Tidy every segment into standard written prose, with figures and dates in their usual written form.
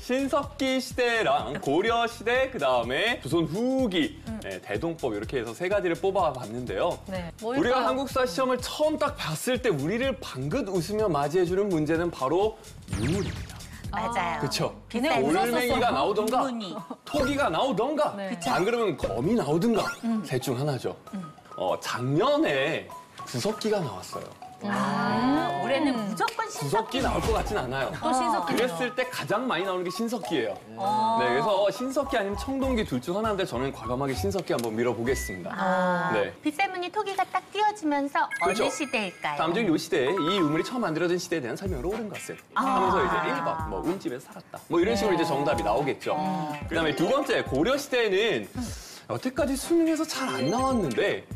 신석기 시대랑 고려 시대, 그다음에 조선 후기, 네, 대동법 이렇게 해서 세 가지를 뽑아봤는데요. 네. 우리가 한국사 시험을 처음 딱 봤을 때 우리를 방긋 웃으며 맞이해주는 문제는 바로 유물입니다. 맞아요. 그렇죠. 걔네 올맹이가 나오던가, 유문이. 토기가 나오던가, 네. 안 그러면 검이 나오든가, 셋 중 하나죠. 작년에 구석기가 나왔어요. 올해는 무조건 구석기 신석기. 나올 것 같진 않아요. 또 신석기네요. 그랬을 때 가장 많이 나오는 게 신석기예요. 네, 그래서 신석기 아니면 청동기 둘 중 하나인데 저는 과감하게 신석기 한번 밀어보겠습니다. 네. 빗살무늬 토기가 딱 띄워지면서 그렇죠. 어느 시대일까요? 다음 중 이 시대에 이 우물이 처음 만들어진 시대에 대한 설명으로 옳은 것을 하면서 이제 1번, 뭐 움집에서 살았다. 뭐 이런 식으로 이제 정답이 나오겠죠. 그다음에 두 번째, 고려 시대에는 여태까지 수능에서 잘 안 나왔는데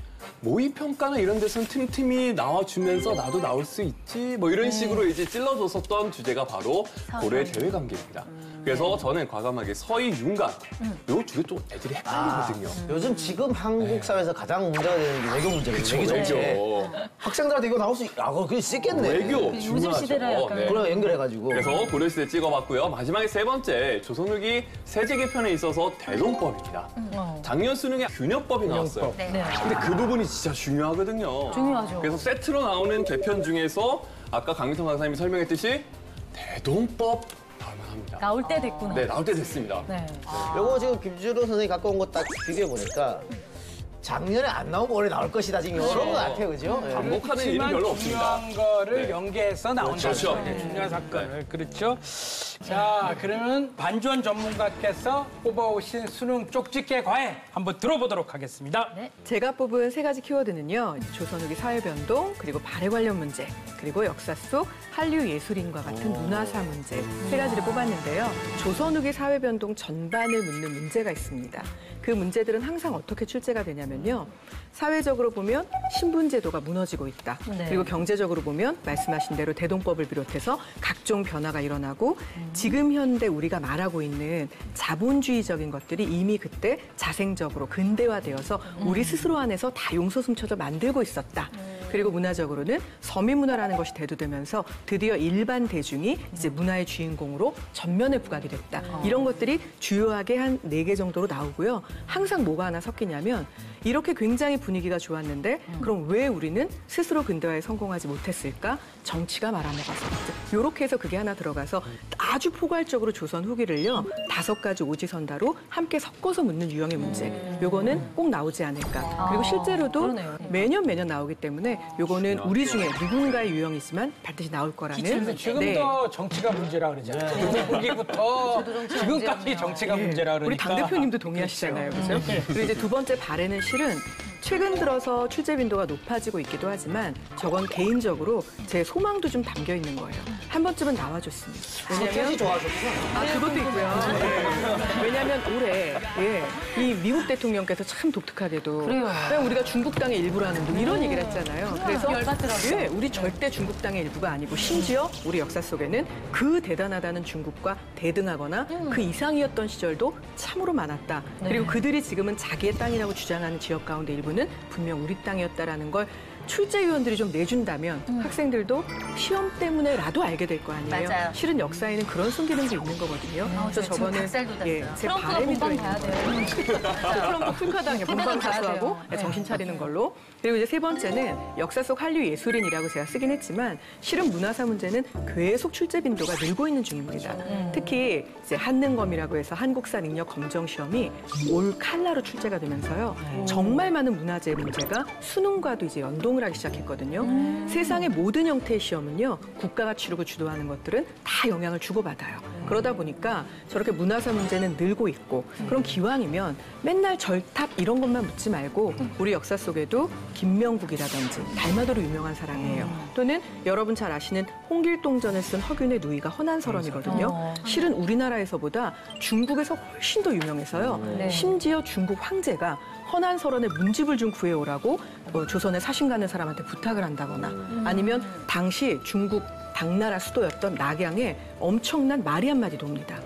모의평가나 이런 데서는 틈틈이 나와주면서 나도 나올 수 있지 뭐 이런 식으로 이제 찔러줬었던 주제가 바로 고려의 대외관계입니다. 그래서 저는 과감하게 서희, 윤관 요 두 개 또 애들이 헷갈리거든요. 요즘 지금 한국 사회에서 가장 문제가 되는 게 외교 문제거든요. 외교 정책. 외교. 학생들한테 이거 나올 수 그거 쓰겠네. 외교 요즘 중요하죠. 시대랑 약간 네. 그래 연결해가지고. 그래서 고려시대 찍어봤고요. 마지막에 세 번째, 조선후기 세제 개편에 있어서 대동법입니다. 작년 수능에 균형법이 나왔어요. 네. 네. 근데 그 부분이 진짜 중요하거든요. 중요하죠. 그래서 세트로 나오는 개편 중에서 아까 강민성 강사님이 설명했듯이 대동법 나올만 합니다. 나올 때 됐구나. 네, 나올 때 됐습니다. 네. 요거 지금 김주로 선생님이 갖고 온 거 딱 비교해보니까 작년에 안 나오고 올해 나올 것이다 지금 이런 거 같아요, 그죠? 예. 반복하는 일은 별로 없습니다. 중요한 거를 네. 연계해서 나온다. 그렇죠. 중요한 사건을. 그렇죠. 자, 그러면 반주원 전문가께서 뽑아오신 수능 쪽집게 과외 한번 들어보도록 하겠습니다. 네. 제가 뽑은 세 가지 키워드는요. 조선 후기 사회 변동, 그리고 발해 관련 문제, 그리고 역사 속 한류 예술인과 같은 문화사 문제 세 가지를 뽑았는데요. 조선 후기 사회 변동 전반을 묻는 문제가 있습니다. 그 문제들은 항상 어떻게 출제가 되냐면요. 사회적으로 보면 신분제도가 무너지고 있다. 네. 그리고 경제적으로 보면 말씀하신 대로 대동법을 비롯해서 각종 변화가 일어나고 지금 현대 우리가 말하고 있는 자본주의적인 것들이 이미 그때 자생적으로 근대화되어서 우리 스스로 안에서 다 용서숨쳐서 만들고 있었다. 그리고 문화적으로는 서민문화라는 것이 대두되면서 드디어 일반 대중이 이제 문화의 주인공으로 전면에 부각이 됐다. 이런 것들이 주요하게 한 4개 정도로 나오고요. 항상 뭐가 하나 섞이냐면 이렇게 굉장히 분위기가 좋았는데 그럼 왜 우리는 스스로 근대화에 성공하지 못했을까? 정치가 말아먹어서. 이렇게 해서 그게 하나 들어가서 아주 포괄적으로 조선 후기를요. 5가지 오지선다로 함께 섞어서 묻는 유형의 문제. 요거는 꼭 나오지 않을까. 그리고 실제로도 그러네요. 매년 나오기 때문에 요거는 우리 중에 누군가의 유형이지만 반드시 나올 거라는. 지금도 정치가 문제라 그러잖아요. 거기부터 지금까지 정치가 문제라 그러니까. 우리 당대표님도 동의하시잖아요. 그렇죠? 그리고 이제 두 번째 발에는 실은 최근 들어서 출제 빈도가 높아지고 있기도 하지만 저건 개인적으로 제 소망도 좀 담겨 있는 거예요. 한 번쯤은 나와줬습니다. 성격이 좋아졌구나. 그것도 있고요. 네. 왜냐하면 올해 이 미국 대통령께서 참 독특하게도 그래요. 그냥 우리가 중국 땅의 일부라는 둥 이런 얘기를 했잖아요. 그래서 열받더라고요. 우리 절대 중국 땅의 일부가 아니고 심지어 우리 역사 속에는 그 대단하다는 중국과 대등하거나 그 이상이었던 시절도 참으로 많았다. 그리고 그들이 지금은 자기의 땅이라고 주장하는 지역 가운데 일부는 분명 우리 땅이었다라는 걸 출제위원들이 좀 내준다면 학생들도 시험 때문에라도 알게 될 거 아니에요. 맞아요. 실은 역사에는 그런 순기능도 있는 거거든요. 저 지금 박살 돋았어요. 제 트럼프가 바람이 본방 들어있는 가야 돼요. 트럼프 풀카당에 본방 가야 사수하고 돼요. 네. 정신 차리는 걸로. 그리고 이제 세 번째는 역사 속 한류 예술인이라고 제가 쓰긴 했지만 실은 문화사 문제는 계속 출제 빈도가 늘고 있는 중입니다. 특히 이제 한능검이라고 해서 한국사 능력 검정 시험이 올 칼라로 출제가 되면서요. 정말 많은 문화재 문제가 수능과도 이제 연동을 하기 시작했거든요. 세상의 모든 형태의 시험은요. 국가가 치르고 주도하는 것들은 다 영향을 주고받아요. 그러다 보니까 저렇게 문화사 문제는 늘고 있고 그럼 기왕이면 맨날 절탑 이런 것만 묻지 말고 우리 역사 속에도 김명국이라든지 달마도로 유명한 사람이에요. 또는 여러분 잘 아시는 홍길동전을 쓴 허균의 누이가 허난설원이거든요. 실은 우리나라에서보다 중국에서 훨씬 더 유명해서요. 심지어 중국 황제가 허난설원의 문집을 좀 구해오라고 조선에 사신 가는 사람한테 부탁을 한다거나 아니면 당시 중국 당나라 수도였던 낙양에 엄청난 말이 한마디 돕니다.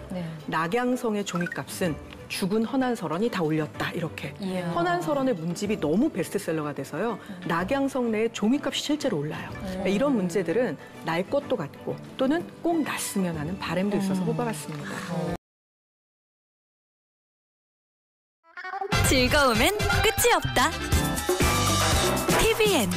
낙양성의 종이값은 죽은 허난설원이 다 올렸다 이렇게. 허난설원의 문집이 너무 베스트셀러가 돼서요. 낙양성 내에 종이값이 실제로 올라요. 그러니까 이런 문제들은 날 것도 같고 또는 꼭 났으면 하는 바람도 있어서 뽑아봤습니다. 즐거움엔 끝이 없다. TVN